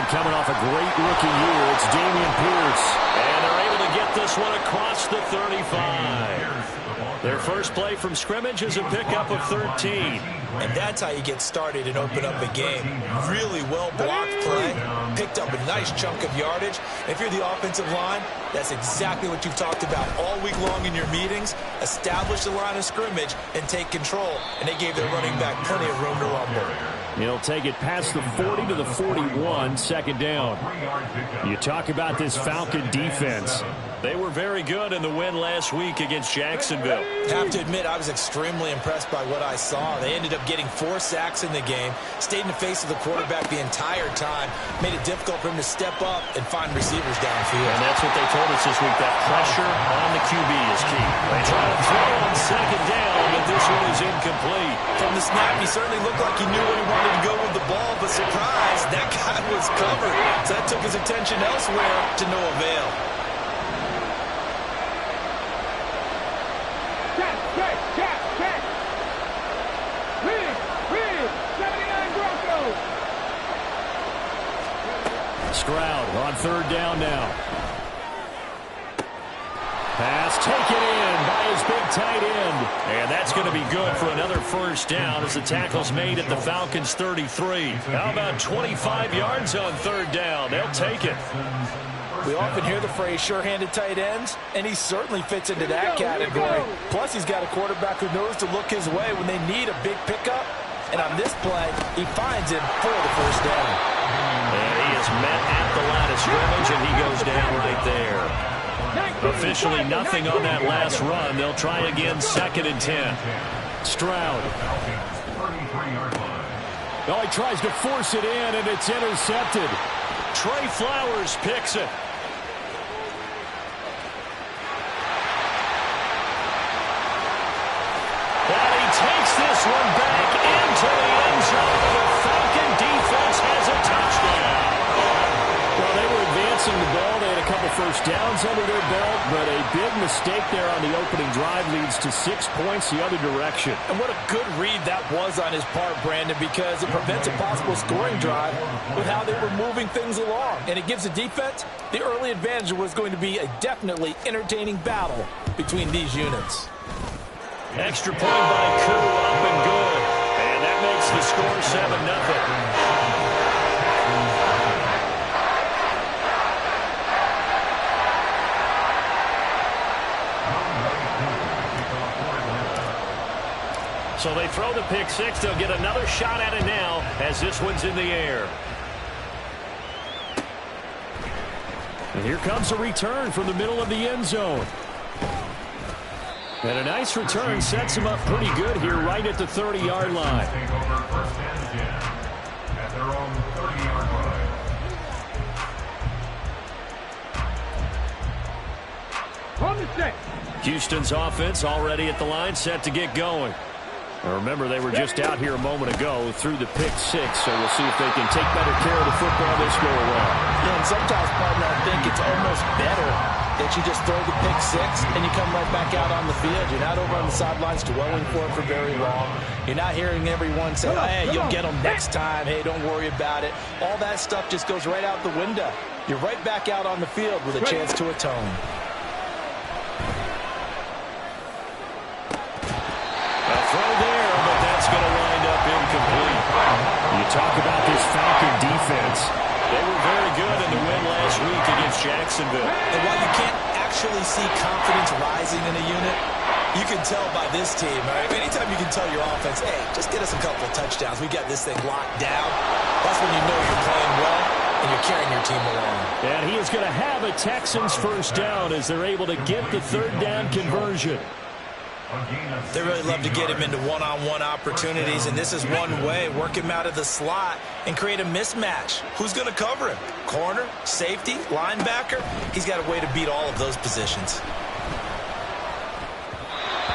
And coming off a great rookie year, it's Dameon Pierce. And they're able to get this one across the 35. Their first play from scrimmage is a pickup of 13. And that's how you get started and open up a game. Really well-blocked play. Picked up a nice chunk of yardage. If you're the offensive line, that's exactly what you've talked about all week long in your meetings. Establish the line of scrimmage and take control. And they gave their running back plenty of room to rumble. He'll take it past the 40 to the 41, second down. You talk about this Falcon defense. They were very good in the win last week against Jacksonville. Have to admit, I was extremely impressed by what I saw. They ended up getting 4 sacks in the game, stayed in the face of the quarterback the entire time, made it difficult for him to step up and find receivers downfield. And that's what they told us this week, that pressure on the QB is key. They try to throw on second down, but this one is incomplete. From the snap, he certainly looked like he knew where he wanted to go with the ball, but surprise, that guy was covered. So that took his attention elsewhere to no avail. Stroud on third down now. Pass taken in by his big tight end. And that's going to be good for another first down as the tackle's made at the Falcons' 33. How about 25 yards on third down? They'll take it. We often hear the phrase sure-handed tight ends, and he certainly fits into that category. Plus, he's got a quarterback who knows to look his way when they need a big pickup. And on this play, he finds him for the first down. And he is met at the line of scrimmage, and he goes down right there. Officially nothing on that last run. They'll try again, 2nd and 10. Stroud. Oh, he tries to force it in, and it's intercepted. Trey Flowers picks it. And he takes this one back into the end zone. The Falcon defense has a touchdown. Well, they were advancing the ball. They had a couple first downs under their belt, but a big mistake there on the opening drive leads to 6 points the other direction. And what a good read that was on his part, Brandon, because it prevents a possible scoring drive with how they were moving things along. And it gives the defense the early advantage. Was going to be a definitely entertaining battle between these units. Extra point by Koo, up and good. And that makes the score 7-0. So they throw the pick six. They'll get another shot at it now as this one's in the air. And here comes a return from the middle of the end zone. And a nice return sets him up pretty good here right at the 30-yard line. Houston's offense already at the line, set to get going. Now remember, they were just out here a moment ago through the pick six, so we'll see if they can take better care of the football this go around. Yeah, and sometimes, partner, I think it's almost better that you just throw the pick six and you come right back out on the field. You're not over on the sidelines dwelling for it for very long. You're not hearing everyone say, oh, hey, you'll get them next time. Hey, don't worry about it. All that stuff just goes right out the window. You're right back out on the field with a chance to atone. A throw there, but that's going to wind up incomplete. You talk about this Falcon defense. They were very good in the win last week against Jacksonville. And while you can't actually see confidence rising in a unit, you can tell by this team, right? Anytime you can tell your offense, hey, just get us a couple of touchdowns. We got this thing locked down. That's when you know you're playing well and you're carrying your team along. And he is going to have a Texans first down as they're able to get the third down conversion. They really love to get him into one-on-one opportunities, and this is one way. Work him out of the slot and create a mismatch. Who's going to cover him? Corner, safety, linebacker? He's got a way to beat all of those positions.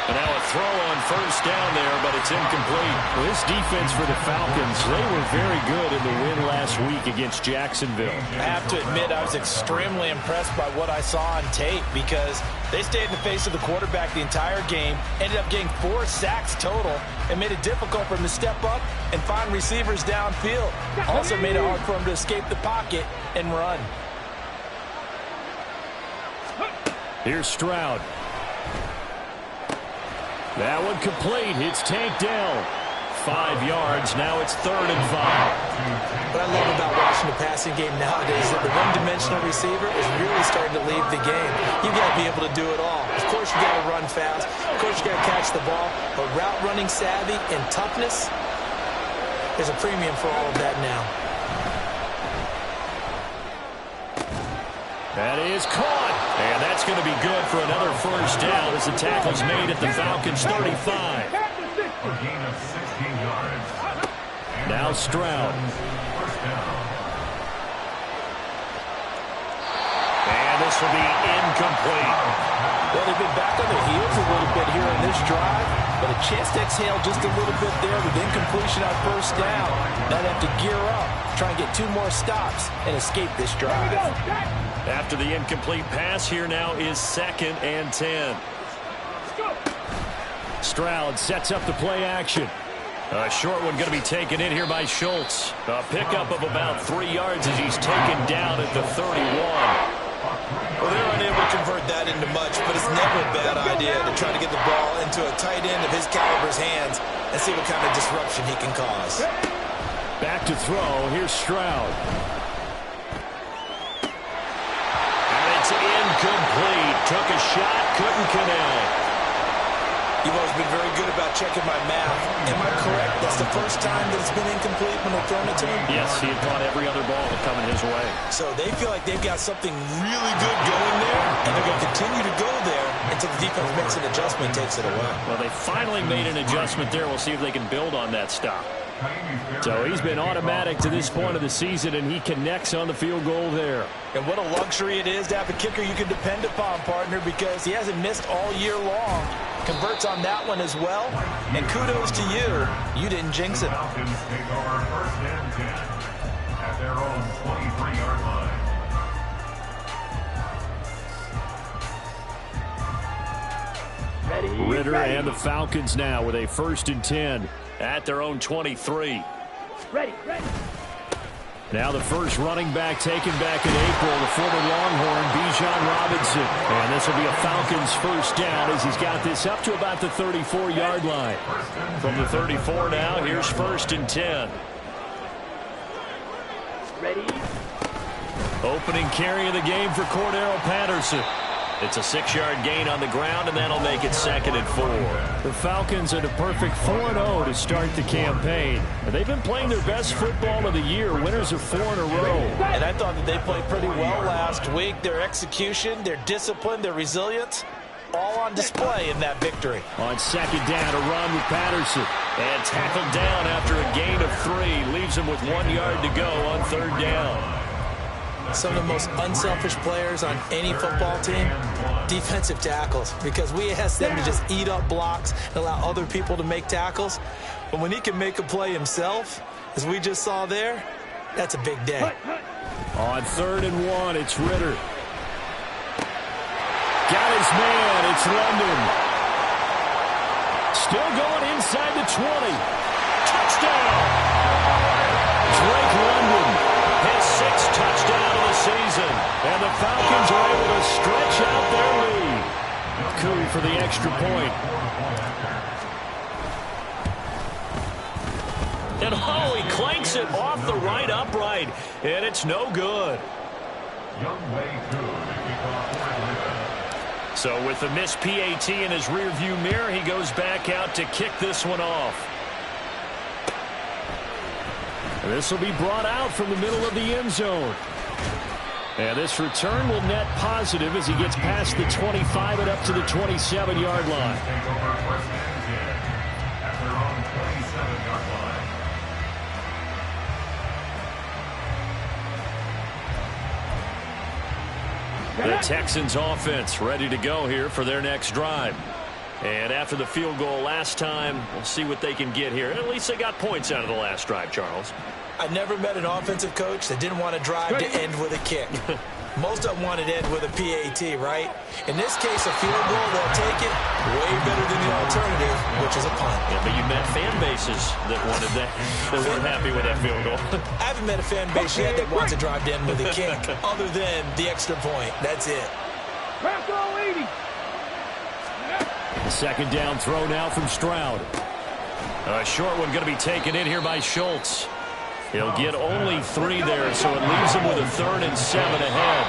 And now a throw on first down there, but it's incomplete. Well, this defense for the Falcons, they were very good in the win last week against Jacksonville. I have to admit, I was extremely impressed by what I saw on tape because They stayed in the face of the quarterback the entire game, ended up getting 4 sacks total, and made it difficult for him to step up and find receivers downfield. Also made it hard for him to escape the pocket and run. Here's Stroud. That one complete. It's Tank Dell. 5 yards. Now it's 3rd and 5. What I love about watching the passing game nowadays is that the one-dimensional receiver is really starting to leave the game. You've got to be able to do it all. Of course, you got to run fast. Of course, you got to catch the ball. But route running savvy and toughness, there's a premium for all of that now. That is caught. And that's going to be good for another first down as the tackle's made at the Falcons' 35. A gain of 16 yards. Now Stroud. And this will be incomplete. Well, they've been back on their heels a little bit here on this drive, but a chance to exhale just a little bit there with incompletion on first down. Now they have to gear up, try and get 2 more stops and escape this drive. After the incomplete pass, here now is 2nd and 10. Stroud sets up the play action. A short one going to be taken in here by Schultz. A pickup of about 3 yards as he's taken down at the 31. Well, they're unable to convert that into much, but it's never a bad idea to try to get the ball into a tight end of his caliber's hands and see what kind of disruption he can cause. Back to throw. Here's Stroud. And it's incomplete. Took a shot, couldn't connect. You've always been very good about checking my math. Am I correct? That's the first time that it's been incomplete when they've thrown it to him? Yes, he had caught every other ball coming his way. So they feel like they've got something really good going there, and they're going to continue to go there until the defense makes an adjustment and takes it away. Well, they finally made an adjustment there. We'll see if they can build on that stop. So he's been automatic to this point of the season, and he connects on the field goal there. And what a luxury it is to have a kicker you can depend upon, partner, because he hasn't missed all year long. Converts on that one as well. And kudos to you. You didn't jinx it. Falcons take over 1st and 10 at their own 23-yard line. Ritter and the Falcons now with a 1st and 10 at their own 23. Ready. Now the first running back taken back in April, the former Longhorn, Bijan Robinson. And this will be a Falcons first down as he's got this up to about the 34-yard line. From the 34 now, here's 1st and 10. Ready. Opening carry of the game for Cordero Patterson. It's a 6-yard gain on the ground, and that'll make it 2nd and 4. The Falcons at a perfect 4-0 to start the campaign. They've been playing their best football of the year. Winners of 4 in a row. And I thought that they played pretty well last week. Their execution, their discipline, their resilience, all on display in that victory. On 2nd down, a run with Patterson. And tackled down after a gain of 3. Leaves him with 1 yard to go on 3rd down. Some of the most unselfish players on any football team, defensive tackles, because we ask them to just eat up blocks and allow other people to make tackles. But when he can make a play himself, as we just saw there, that's a big day. On 3rd and 1, it's Ritter. Got his man, it's London. Still going inside the 20. Touchdown! Drake London. His 6th touchdown of the season. And the Falcons are able to stretch out their lead. Coup for the extra point. And oh, he clanks it off the right upright. And it's no good. So with the missed PAT in his rearview mirror, he goes back out to kick this one off. This will be brought out from the middle of the end zone. And this return will net positive as he gets past the 25 and up to the 27-yard line. The Texans offense ready to go here for their next drive. And after the field goal last time, we'll see what they can get here. At least they got points out of the last drive, Charles. I've never met an offensive coach that didn't want to drive to end with a kick. Most of them want it end with a PAT, right? In this case, a field goal, they'll take it way better than the alternative, which is a punt. Yeah, but you met fan bases that wanted that, that weren't happy with that field goal. I haven't met a fan base yet that wants to drive to end with a kick, other than the extra point. That's it. Second down throw now from Stroud. A short one going to be taken in here by Schultz. He'll get only 3 there, so it leaves him with a 3rd and 7 ahead.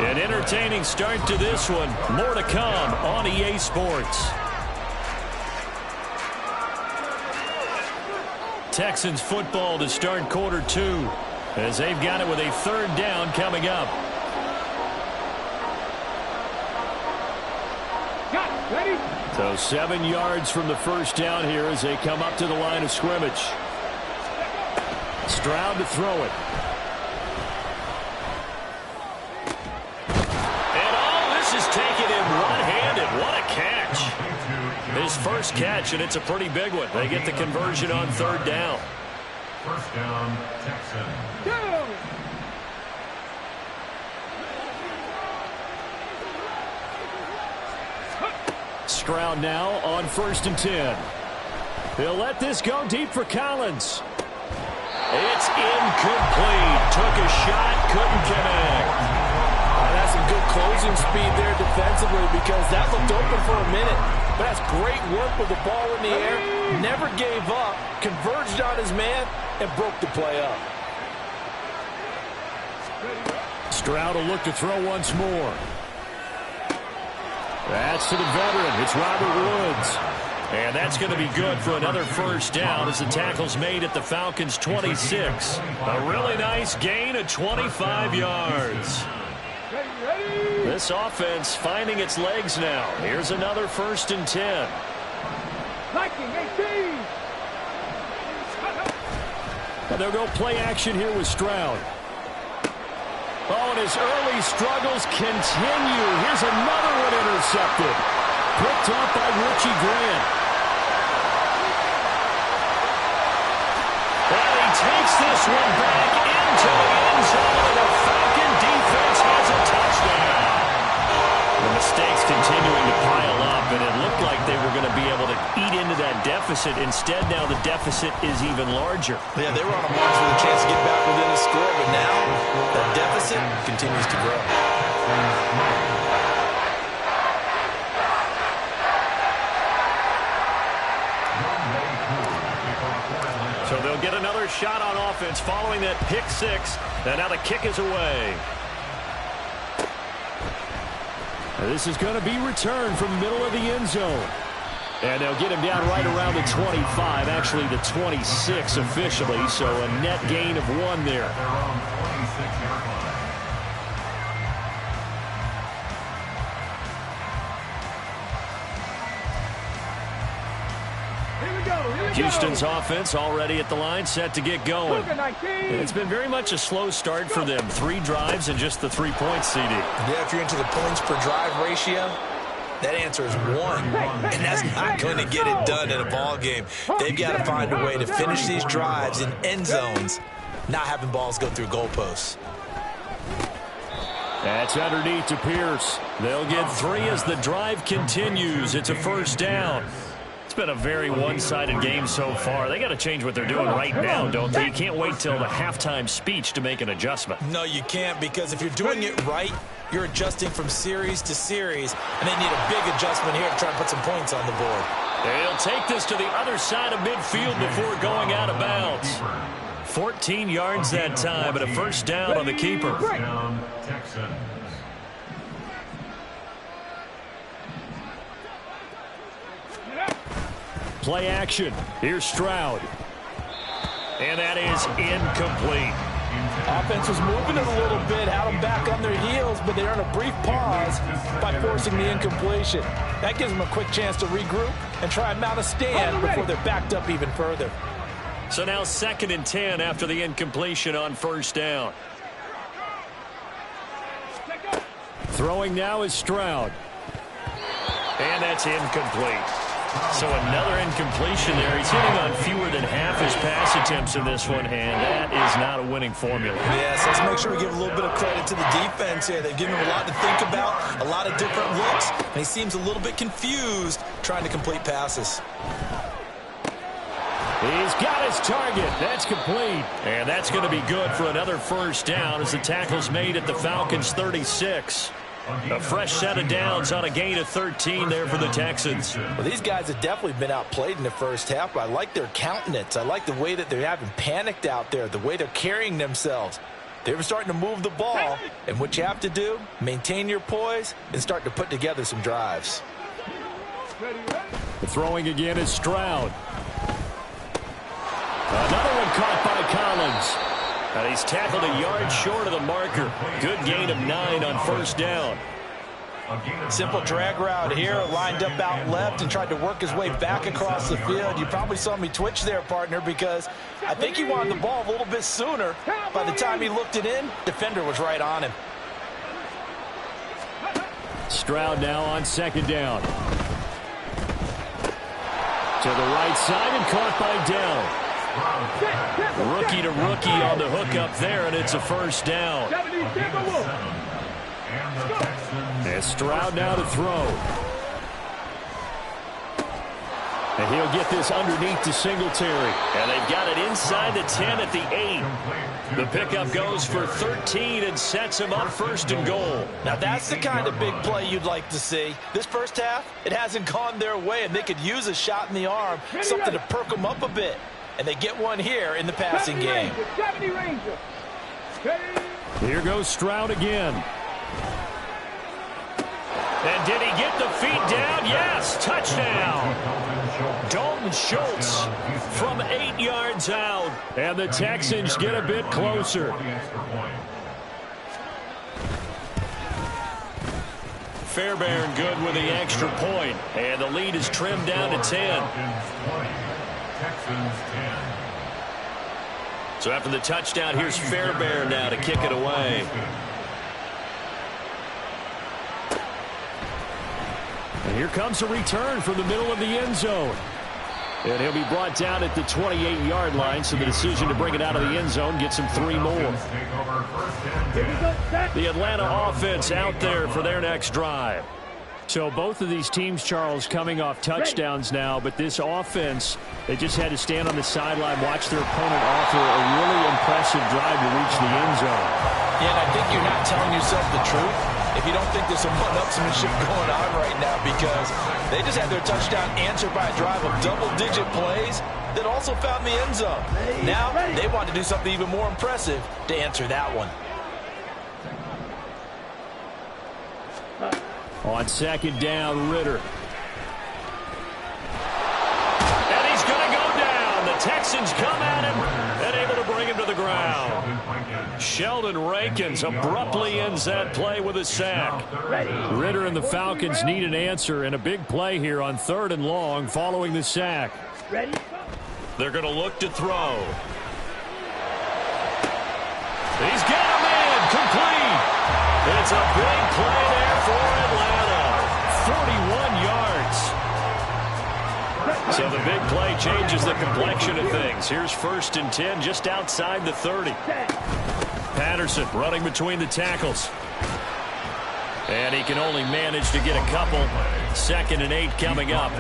An entertaining start to this one. More to come on EA Sports. Texans football to start quarter 2, as they've got it with a 3rd down coming up. So 7 yards from the first down here as they come up to the line of scrimmage. Stroud to throw it. And all this is taken in one-handed. What a catch. His first catch, and it's a pretty big one. They get the conversion on 3rd down. First down, Texans. Stroud now on 1st and 10. He'll let this go deep for Collins. It's incomplete. Took a shot, couldn't connect. That's some good closing speed there defensively, because that looked open for a minute. But that's great work with the ball in the air. Never gave up, converged on his man, and broke the play up. Stroud will look to throw once more. That's to the veteran. It's Robert Woods. And that's going to be good for another first down as the tackle's made at the Falcons' 26. A really nice gain of 25 yards. This offense finding its legs now. Here's another 1st and 10. And they'll go play action here with Stroud. Oh, and his early struggles continue. Here's another one intercepted. Picked off by Richie Grant. And he takes this one back into the end zone, and the Falcon defense has a touchdown. The mistakes continuing to pile up, and it looked like they were going to be able to eat into that deficit. Instead, now the deficit is even larger. Yeah, they were on a march with a chance to get back within the score, but now that deficit continues to grow. So they'll get another shot on offense following that pick 6, and now the kick is away. This is going to be returned from the middle of the end zone. And they'll get him down right around the 25, actually the 26 officially, so a net gain of 1 there. Houston's offense already at the line, set to get going. It's been very much a slow start for them. 3 drives and just the 3 points, CD. Yeah, if you're into the points per drive ratio, that answer is 1. And that's not going to get it done in a ball game. They've got to find a way to finish these drives in end zones, not having balls go through goalposts. That's underneath to Pierce. They'll get 3 as the drive continues. It's a first down. It's been a very one-sided game so far. They got to change what they're doing right now, don't they? You can't wait till the halftime speech to make an adjustment. No, you can't, because if you're doing it right, you're adjusting from series to series, and they need a big adjustment here to try and put some points on the board. They'll take this to the other side of midfield before going out of bounds. 14 yards that time, but a first down on the keeper. Play action. Here's Stroud. And that is incomplete. Offense was moving it a little bit, had them back on their heels, but they earned a brief pause by forcing the incompletion. That gives them a quick chance to regroup and try and mount a stand before they're backed up even further. So now 2nd and 10 after the incompletion on first down. Throwing now is Stroud. And that's incomplete. So another incompletion there. He's hitting on fewer than half his pass attempts in this one, and that is not a winning formula. Yes, let's make sure we give a little bit of credit to the defense here. They've given him a lot to think about, a lot of different looks, and he seems a little bit confused trying to complete passes. He's got his target. That's complete. And that's going to be good for another first down as the tackle's made at the Falcons' 36. A fresh set of downs on a gain of 13 there for the Texans. Well, these guys have definitely been outplayed in the first half, but I like their countenance. I like the way that they're having panicked out there, the way they're carrying themselves. They were starting to move the ball, and what you have to do, maintain your poise and start to put together some drives. The throwing again is Stroud. Another one caught by Collins. And he's tackled a yard short of the marker. Good gain of 9 on first down. Simple drag route here, lined up out left and tried to work his way back across the field. You probably saw me twitch there, partner, because I think he wanted the ball a little bit sooner. By the time he looked it in, defender was right on him. Stroud now on second down. To the right side and caught by Dell. Rookie to rookie on the hook up there, and it's a first down. And Stroud now to throw. And he'll get this underneath to Singletary. And they've got it inside the 10 at the 8. The pickup goes for 13 and sets him up first and goal. Now that's the kind of big play you'd like to see. This first half, it hasn't gone their way, and they could use a shot in the arm, something to perk them up a bit. And they get one here in the passing game. Here goes Stroud again. And did he get the feet down? Yes, touchdown. Dalton Schultz from 8 yards out. And the Texans get a bit closer. Fairbairn good with the extra point. And the lead is trimmed down to 10. So after the touchdown, here's Fairbairn now to kick it away. And here comes a return from the middle of the end zone. And he'll be brought down at the 28-yard line, so the decision to bring it out of the end zone gets him 3 more. The Atlanta offense out there for their next drive. So both of these teams, Charles, coming off touchdowns now, but this offense, they just had to stand on the sideline, watch their opponent offer a really impressive drive to reach the end zone. Yeah, and I think you're not telling yourself the truth if you don't think there's some one-upsmanship going on right now, because they just had their touchdown answered by a drive of double-digit plays that also found the end zone. Now they want to do something even more impressive to answer that one. On second down, Ritter. And he's going to go down. The Texans come at him and able to bring him to the ground. Sheldon Rankins abruptly ends that play with a sack. Ritter and the Falcons need an answer, and a big play here on 3rd and long following the sack. They're going to look to throw. He's got him in, complete. It's a big play there for Atlanta. 41 yards. So the big play changes the complexion of things. Here's 1st and 10 just outside the 30. Patterson running between the tackles. And he can only manage to get a couple. 2nd and 8 coming up.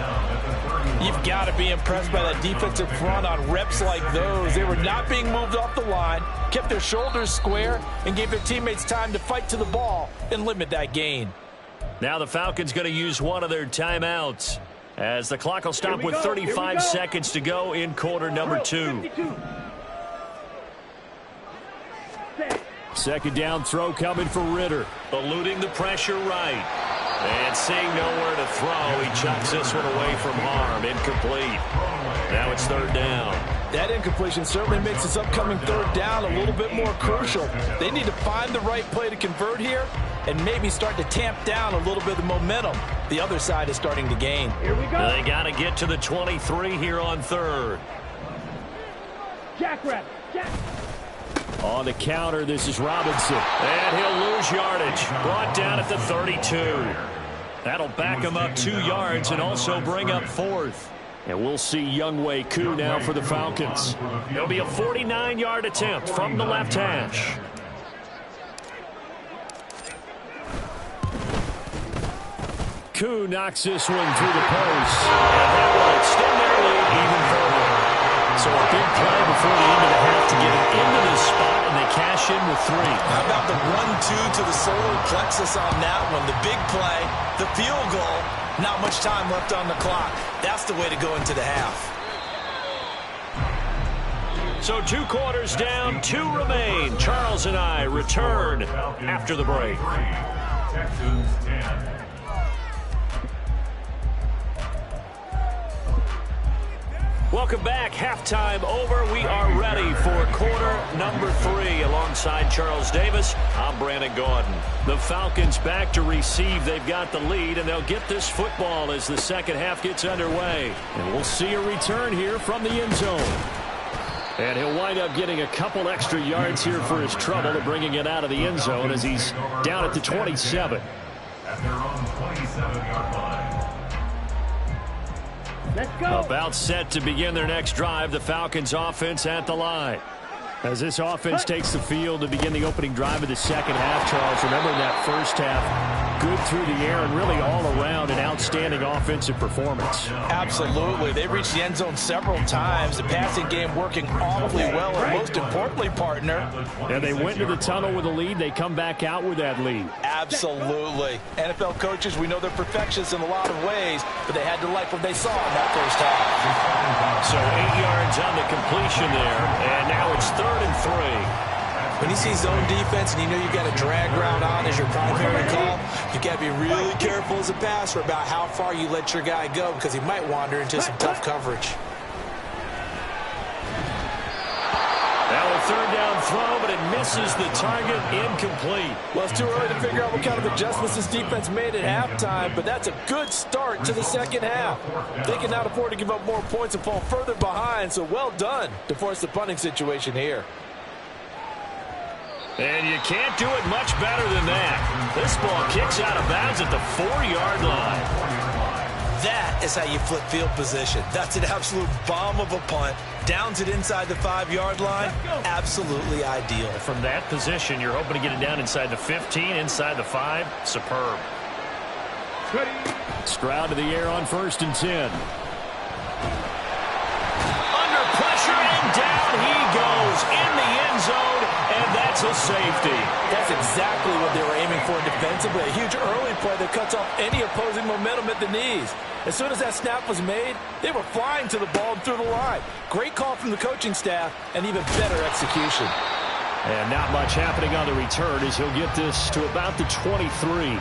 You've got to be impressed by that defensive front on reps like those. They were not being moved off the line, kept their shoulders square, and gave their teammates time to fight to the ball and limit that gain. Now the Falcons going to use one of their timeouts, as the clock will stop with 35 seconds to go in quarter number 2. 2nd down throw coming for Ritter. Eluding the pressure right. And seeing nowhere to throw, he chucks this one away from harm. Incomplete. Now it's 3rd down. That incompletion certainly makes this upcoming 3rd down a little bit more crucial. They need to find the right play to convert here and maybe start to tamp down a little bit of the momentum the other side is starting to gain. Here we go. They got to get to the 23 here on 3rd. Jackrabbit. On the counter, this is Robinson. And he'll lose yardage. Brought down at the 32. That'll back him up 2 yards and also bring up 4th. And we'll see Younghoe Koo now for the Falcons. It'll be a 49-yard attempt from the left hash. Koo knocks this one through the post. And that will extend their lead even further. So a big play before the end of the half to get it into this spot, and they cash in with 3. How about the 1-2 to the solar plexus on that one? The big play, the field goal, not much time left on the clock. That's the way to go into the half. So 2 quarters down, 2 remain. Charles and I return after the break. Texans 10. Welcome back. Halftime over. We are ready for quarter number 3. Alongside Charles Davis, I'm Brandon Gaudin. The Falcons back to receive. They've got the lead, and they'll get this football as the second half gets underway. And we'll see a return here from the end zone. And he'll wind up getting a couple extra yards here for his trouble to bringing it out of the end zone as he's down at the 27. At their own 27-yard line. Let's go. About set to begin their next drive. The Falcons offense at the line. As this offense takes the field to begin the opening drive of the second half, Charles, remember that first half, good through the air and really all around an outstanding offensive performance. Absolutely. They reached the end zone several times. The passing game working awfully well, and most importantly, partner. And they went to the tunnel with a lead. They come back out with that lead. Absolutely. NFL coaches, we know they're perfectionists in a lot of ways, but they had to like what they saw in that first half. So 8 yards on the completion there, and now it's 3rd and 3. When you see zone defense and you know you've got a drag route on as your primary call, you've got to be really careful as a passer about how far you let your guy go because he might wander into some tough coverage. Now a 3rd down throw, but it misses the target, incomplete. Well, it's too early to figure out what kind of adjustments this defense made at halftime, but that's a good start to the second half. They can now afford to give up more points and fall further behind, so well done to force the punting situation here. And you can't do it much better than that. This ball kicks out of bounds at the 4-yard line. That is how you flip field position. That's an absolute bomb of a punt. Downs it inside the 5-yard line. Absolutely ideal. From that position, you're hoping to get it down inside the 15, inside the 5. Superb. Stroud to the air on 1st and 10. Under pressure, and down he goes in the end zone, and that's a safety. That's exactly what they were aiming for defensively. A huge early play that cuts off any opposing momentum at the knees. As soon as that snap was made, they were flying to the ball and through the line. Great call from the coaching staff and even better execution. And not much happening on the return as he'll get this to about the 23.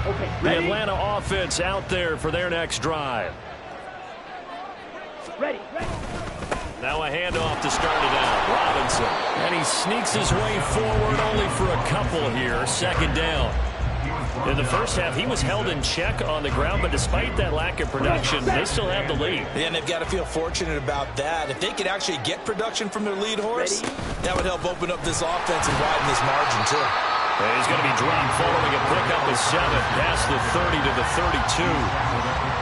Okay, the Atlanta offense out there for their next drive. Ready. Now a handoff to start it out. Robinson. And he sneaks his way forward only for a couple here. 2nd down. In the first half, he was held in check on the ground, but despite that lack of production, they still have the lead. And they've got to feel fortunate about that. If they could actually get production from their lead horse, that would help open up this offense and widen this margin, too. And he's going to be dropped following a pickup of 7 past the 30 to the 32.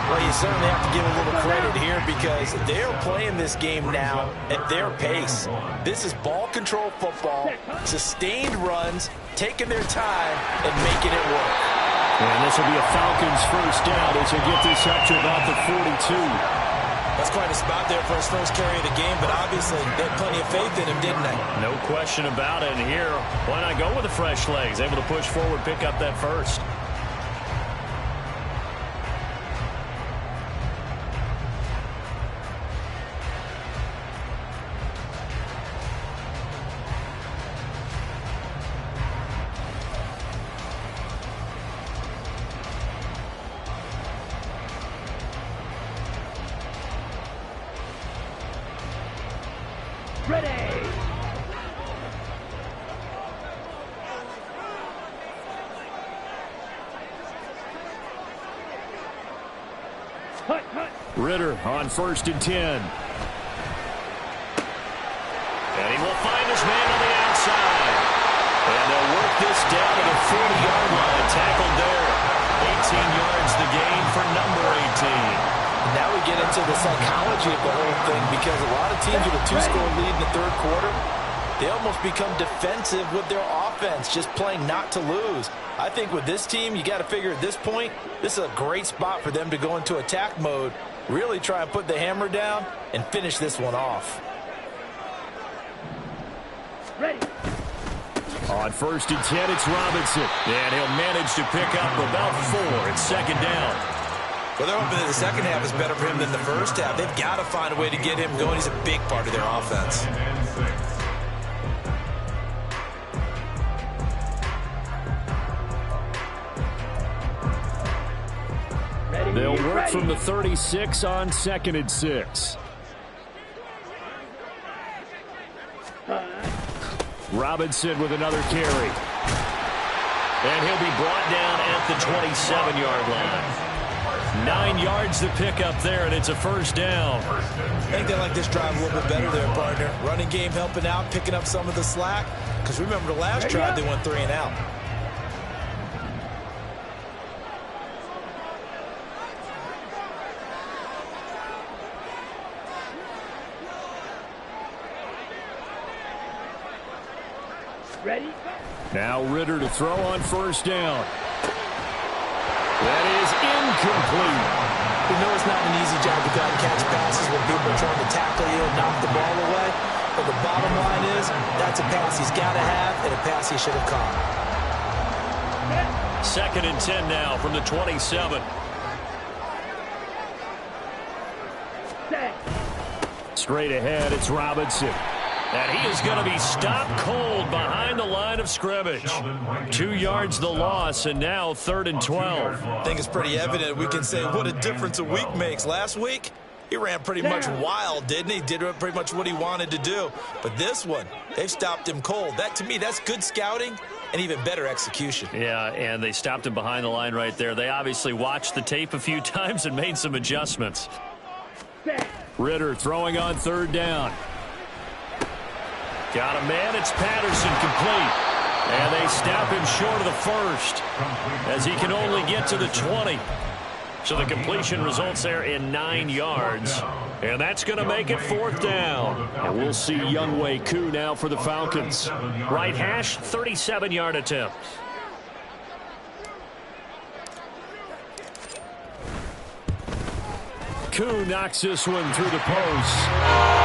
Well, you certainly have to give a little credit here because they're playing this game now at their pace. This is ball control football, sustained runs, taking their time, and making it work. And this will be a Falcons 1st down as they get this up to about the 42. That's quite a spot there for his first carry of the game, but obviously they had plenty of faith in him, didn't they? No question about it. And here, why not go with the fresh legs? Able to push forward, pick up that first. Ritter on 1st and 10. And he will find his man on the outside. And they'll work this down to the 40-yard line. because a lot of teams with a two-score lead in the third quarter, they almost become defensive with their offense, just playing not to lose. I think with this team, you got to figure at this point, this is a great spot for them to go into attack mode, really try and put the hammer down and finish this one off. Ready. On 1st and 10, it's Robinson. And he'll manage to pick up about 4. It's 2nd down. Well, they're hoping that the second half is better for him than the first half. They've got to find a way to get him going. He's a big part of their offense. They'll work from the 36 on 2nd and 6. Robinson with another carry. And he'll be brought down at the 27-yard line. 9 yards to pick up there, and it's a 1st down. I think they like this drive a little bit better there, partner. Running game helping out, picking up some of the slack. Because remember, the last drive, they went 3 and out. Ready? Now Ritter to throw on 1st down. That is incomplete. You know it's not an easy job to go and catch passes when people are trying to tackle you and knock the ball away. But the bottom line is, that's a pass he's got to have and a pass he should have caught. 2nd and 10 now from the 27. Straight ahead, it's Robinson. And he is going to be stopped cold behind the line of scrimmage. 2 yards the loss, and now 3rd and 12. I think it's pretty evident. We can say what a difference a week makes. Last week, he ran pretty much wild, didn't he? Did pretty much what he wanted to do. But this one, they've stopped him cold. That, to me, that's good scouting and even better execution. Yeah, and they stopped him behind the line right there. They obviously watched the tape a few times and made some adjustments. Ritter throwing on 3rd down. Got a man, it's Patterson, complete. And they snap him short of the 1st as he can only get to the 20. So the completion results there in 9 yards. And that's going to make it 4th down. And we'll see Younghoe Koo now for the Falcons. Right hash, 37-yard attempt. Koo knocks this one through the post.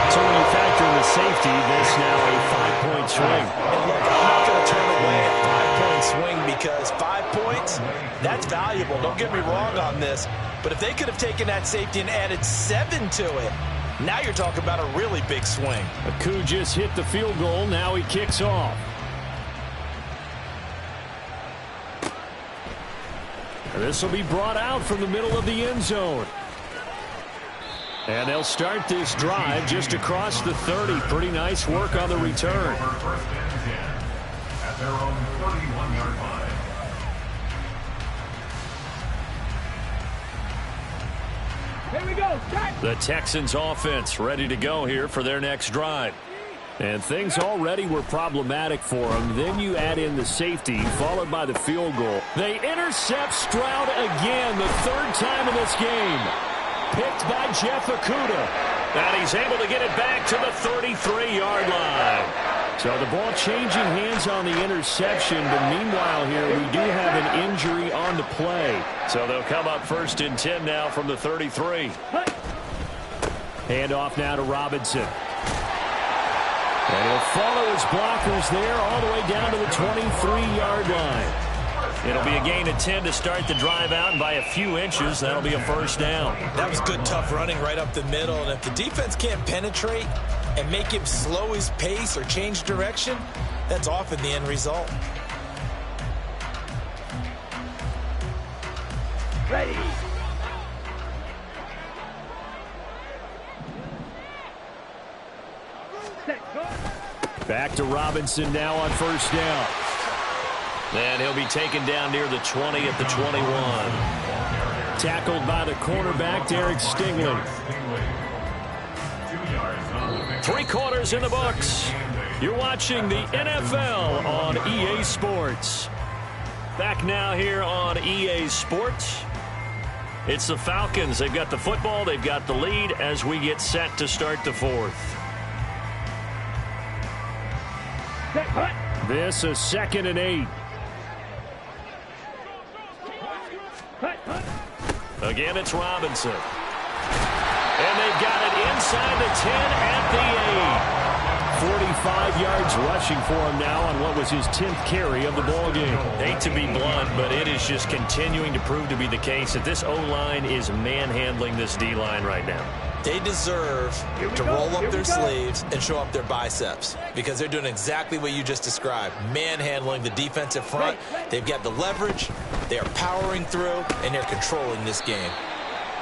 So when you factor in the safety, this now a 5-point swing. And look, I'm not going to turn away a 5-point swing because 5 points, that's valuable. Don't get me wrong on this. But if they could have taken that safety and added 7 to it, now you're talking about a really big swing. Koo just hit the field goal. Now he kicks off. This will be brought out from the middle of the end zone. And they'll start this drive just across the 30. Pretty nice work on the return. At their own 31-yard line. Here we go. Start. The Texans offense ready to go here for their next drive. And things already were problematic for them. Then you add in the safety, followed by the field goal. They intercept Stroud again, the 3rd time in this game. Picked by Jeff Okudah. And he's able to get it back to the 33-yard line. So the ball changing hands on the interception, but meanwhile here we do have an injury on the play. So they'll come up 1st and 10 now from the 33. Hand off now to Robinson. And he'll follow his blockers there all the way down to the 23-yard line. It'll be a gain of 10 to start the drive out, and by a few inches, that'll be a 1st down. That was good, tough running right up the middle, and if the defense can't penetrate and make him slow his pace or change direction, that's often the end result. Ready. Back to Robinson now on 1st down. And he'll be taken down near the 20 at the 21. Tackled by the cornerback, Derek Stingley. 3 quarters in the books. You're watching the NFL on EA Sports. Back now here on EA Sports. It's the Falcons. They've got the football. They've got the lead as we get set to start the fourth. This is 2nd and 8. Again, it's Robinson. And they've got it inside the 10 at the 8. 45 yards rushing for him now on what was his 10th carry of the ball game. Hate to be blunt, but it is just continuing to prove to be the case that this O-line is manhandling this D-line right now. They deserve to roll up their sleeves and show up their biceps because they're doing exactly what you just described, manhandling the defensive front. They've got the leverage, they're powering through, and they're controlling this game.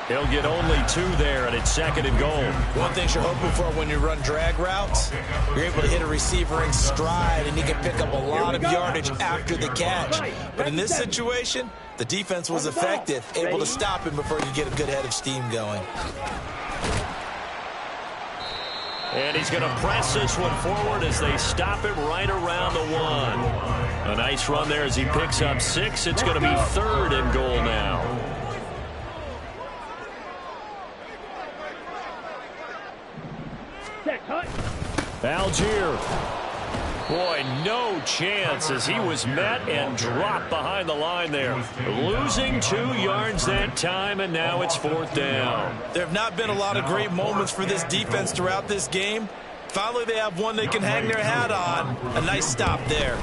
He'll get only 2 there, and it's 2nd and goal. One thing you're hoping for when you run drag routes, you're able to hit a receiver in stride, and he can pick up a lot of yardage after the catch. But in this situation, the defense was effective, able to stop him before you get a good head of steam going. And he's going to press this one forward as they stop him right around the 1. A nice run there as he picks up 6. It's going to be 3rd and goal now. Algier. Boy, no chance as he was met and dropped behind the line there. Losing 2 yards that time, and now it's 4th down. There have not been a lot of great moments for this defense throughout this game. Finally, they have one they can hang their hat on. A nice stop there.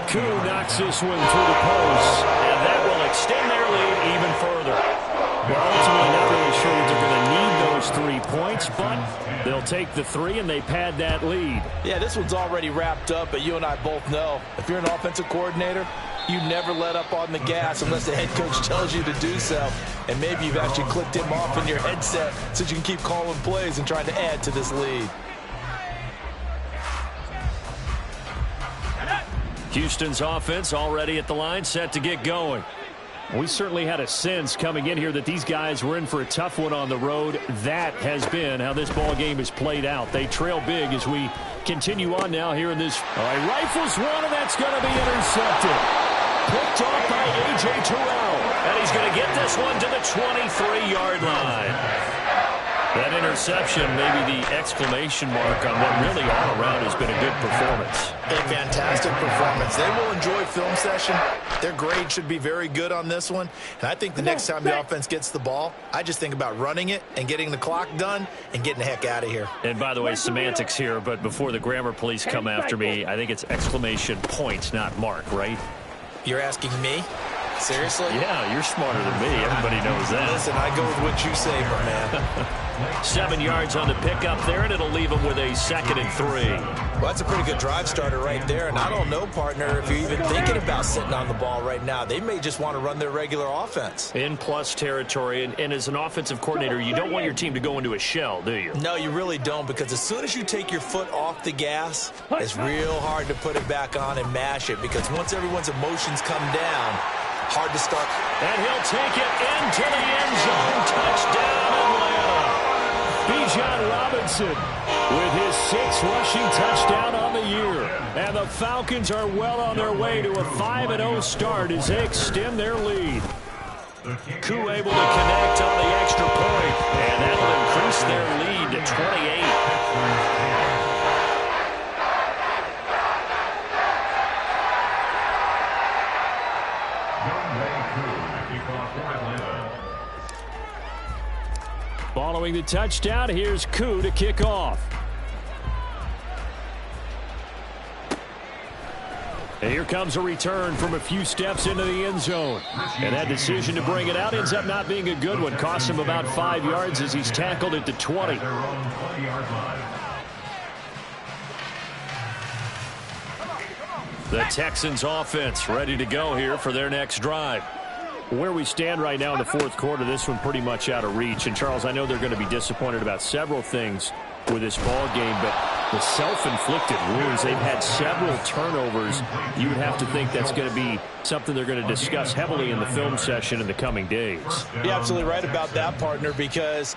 Koo knocks this one through the post, and that will extend their lead even further. Well, ultimately, not really sure that they're going to need those 3 points, but they'll take the 3 and they pad that lead. Yeah, this one's already wrapped up, but you and I both know if you're an offensive coordinator, you never let up on the gas unless the head coach tells you to do so. And maybe you've actually clicked him off in your headset so you can keep calling plays and trying to add to this lead. Houston's offense already at the line, set to get going. We certainly had a sense coming in here that these guys were in for a tough one on the road. That has been how this ball game is played out. They trail big as we continue on now here in this. All right, rifles one, and that's going to be intercepted. Picked off by A.J. Terrell. And he's going to get this one to the 23-yard line. That interception, maybe the exclamation mark on what really all around has been a good performance. A fantastic performance. They will enjoy film session. Their grade should be very good on this one. And I think the next time the offense gets the ball, I just think about running it and getting the clock done and getting the heck out of here. And by the way, semantics here, but before the grammar police come after me, I think it's exclamation point, not mark, right? You're asking me? Seriously? Yeah, you're smarter than me. Everybody knows that. Listen, I go with what you say, my man. 7 yards on the pickup there, and it'll leave them with a 2nd and 3. Well, that's a pretty good drive starter right there. And I don't know, partner, if you're even thinking about sitting on the ball right now. They may just want to run their regular offense. In plus territory, and as an offensive coordinator, you don't want your team to go into a shell, do you? No, you really don't, because as soon as you take your foot off the gas, it's real hard to put it back on and mash it, because once everyone's emotions come down, hard to start. And he'll take it into the end zone. Touchdown, Atlanta. Bijan Robinson with his 6th rushing touchdown on the year. And the Falcons are well on their way to a 5-0 start as they extend their lead. Koo able to connect on the extra point, and that'll increase their lead to 28. Following the touchdown, here's Koo to kick off. And here comes a return from a few steps into the end zone. And that decision to bring it out ends up not being a good one. Costs him about 5 yards as he's tackled at the 20. The Texans offense ready to go here for their next drive. Where we stand right now in the 4th quarter, this one pretty much out of reach. And, Charles, I know they're going to be disappointed about several things with this ball game, but the self-inflicted wounds, they've had several turnovers. You would have to think that's going to be something they're going to discuss heavily in the film session in the coming days. You're absolutely right about that, partner, because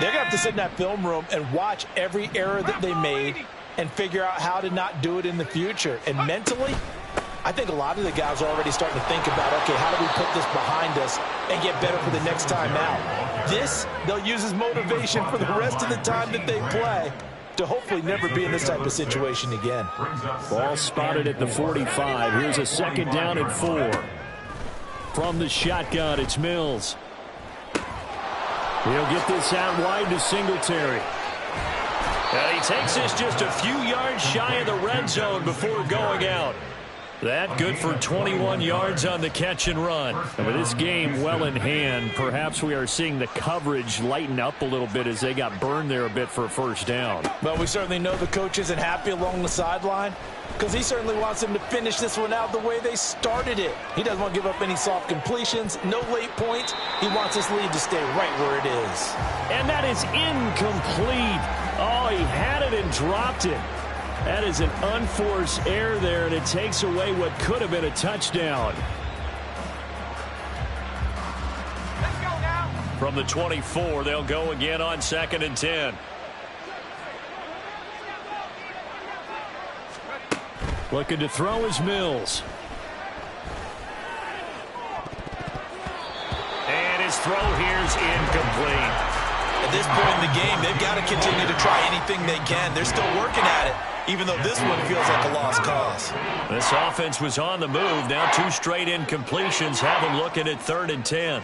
they're going to have to sit in that film room and watch every error that they made and figure out how to not do it in the future. And mentally, I think a lot of the guys are already starting to think about, okay, how do we put this behind us and get better for the next time out? This, they'll use as motivation for the rest of the time that they play to hopefully never be in this type of situation again. Ball spotted at the 45. Here's a second down and 4. From the shotgun, it's Mills. He'll get this out wide to Singletary. And he takes this just a few yards shy of the red zone before going out. That good for 21 yards on the catch and run. And with this game well in hand, perhaps we are seeing the coverage lighten up a little bit as they got burned there a bit for a first down. But we certainly know the coach isn't happy along the sideline because he certainly wants them to finish this one out the way they started it. He doesn't want to give up any soft completions, no late points. He wants his lead to stay right where it is. And that is incomplete. Oh, he had it and dropped it. That is an unforced error there, and it takes away what could have been a touchdown. Let's go now. From the 24, they'll go again on 2nd and 10. Looking to throw is Mills. And his throw here's incomplete. At this point in the game, they've got to continue to try anything they can. They're still working at it, even though this one feels like a lost cause. This offense was on the move. Now 2 straight incompletions have them looking at 3rd and 10.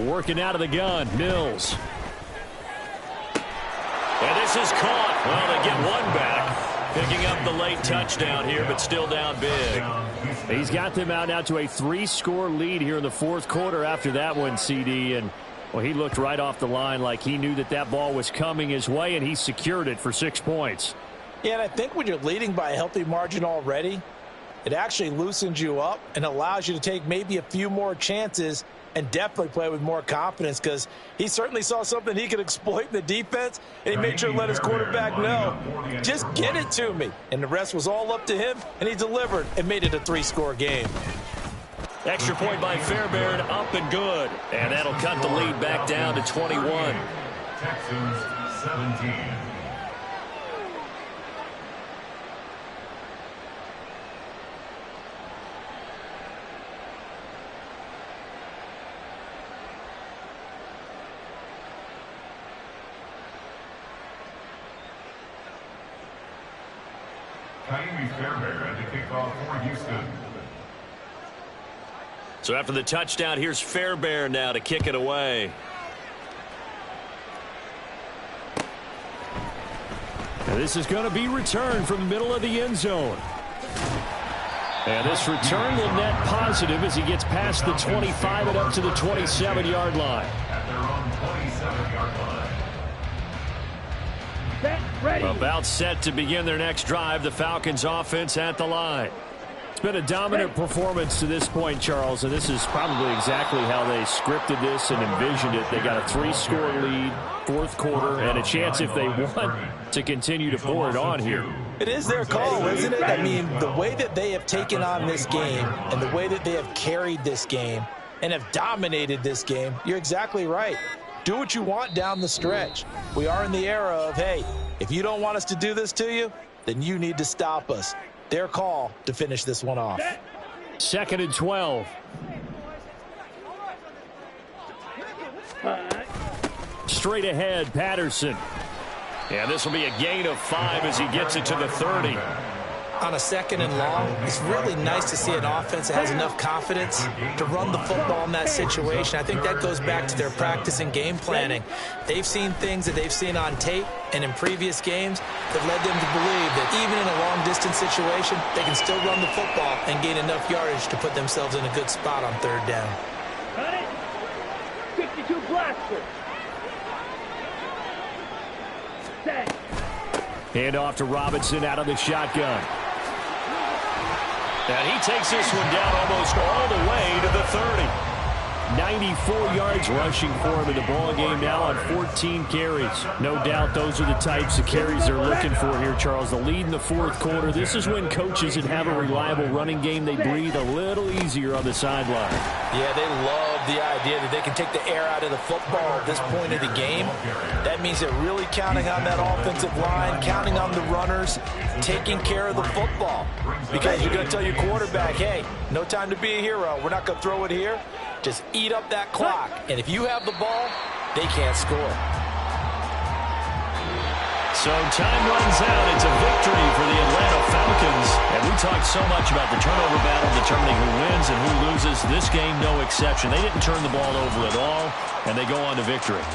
Working out of the gun, Mills. And this is caught. Well, they get one back. Picking up the late touchdown here, but still down big. He's got them out now to a 3-score lead here in the 4th quarter after that one, CD. And, well, he looked right off the line like he knew that that ball was coming his way, and he secured it for 6 points. Yeah, and I think when you're leading by a healthy margin already, it actually loosens you up and allows you to take maybe a few more chances and definitely play with more confidence because he certainly saw something he could exploit in the defense, and he made sure to let his quarterback know, just get it to me. And the rest was all up to him, and he delivered and made it a 3-score game. Extra point by Fairbairn, up and good. And that'll cut the lead back down to 21. Texans 17. Ka'imi Fairbairn at the kickoff for Houston. So after the touchdown, here's Fairbairn now to kick it away. Now this is going to be returned from the middle of the end zone. And this return will net positive as he gets past the 25 and up to the 27-yard line. At their own 27-yard line. Ready. About set to begin their next drive, the Falcons offense at the line. It's been a dominant performance to this point, Charles, and this is probably exactly how they scripted this and envisioned it. They got a 3-score lead, 4th quarter, and a chance if they want to continue to pour it on here. It is their call, isn't it? I mean, the way that they have taken on this game and the way that they have carried this game and have dominated this game, you're exactly right. Do what you want down the stretch. We are in the era of, hey, if you don't want us to do this to you, then you need to stop us. Their call to finish this one off. 2nd and 12. Straight ahead, Patterson. And this will be a gain of 5 as he gets it to the 30. On a 2nd and long, it's really nice to see an offense that has enough confidence to run the football in that situation. I think that goes back to their practice and game planning. They've seen things that they've seen on tape and in previous games that led them to believe that even in a long-distance situation, they can still run the football and gain enough yardage to put themselves in a good spot on 3rd down. Got it. 62 blaster. Set. Hand off to Robinson out of the shotgun. And he takes this one down almost all the way to the 30. 94 yards rushing for him in the ball game now on 14 carries. No doubt those are the types of carries they're looking for here, Charles. The lead in the fourth quarter. This is when coaches that have a reliable running game, they breathe a little easier on the sideline. Yeah, they love the idea that they can take the air out of the football at this point of the game. That means they're really counting on that offensive line, counting on the runners, taking care of the football. Because you're going to tell your quarterback, hey, no time to be a hero. We're not going to throw it here. Just eat up that clock. And if you have the ball, they can't score. So time runs out. It's a victory for the Atlanta Falcons. And we talked so much about the turnover battle determining who wins and who loses. This game, no exception. They didn't turn the ball over at all, and they go on to victory.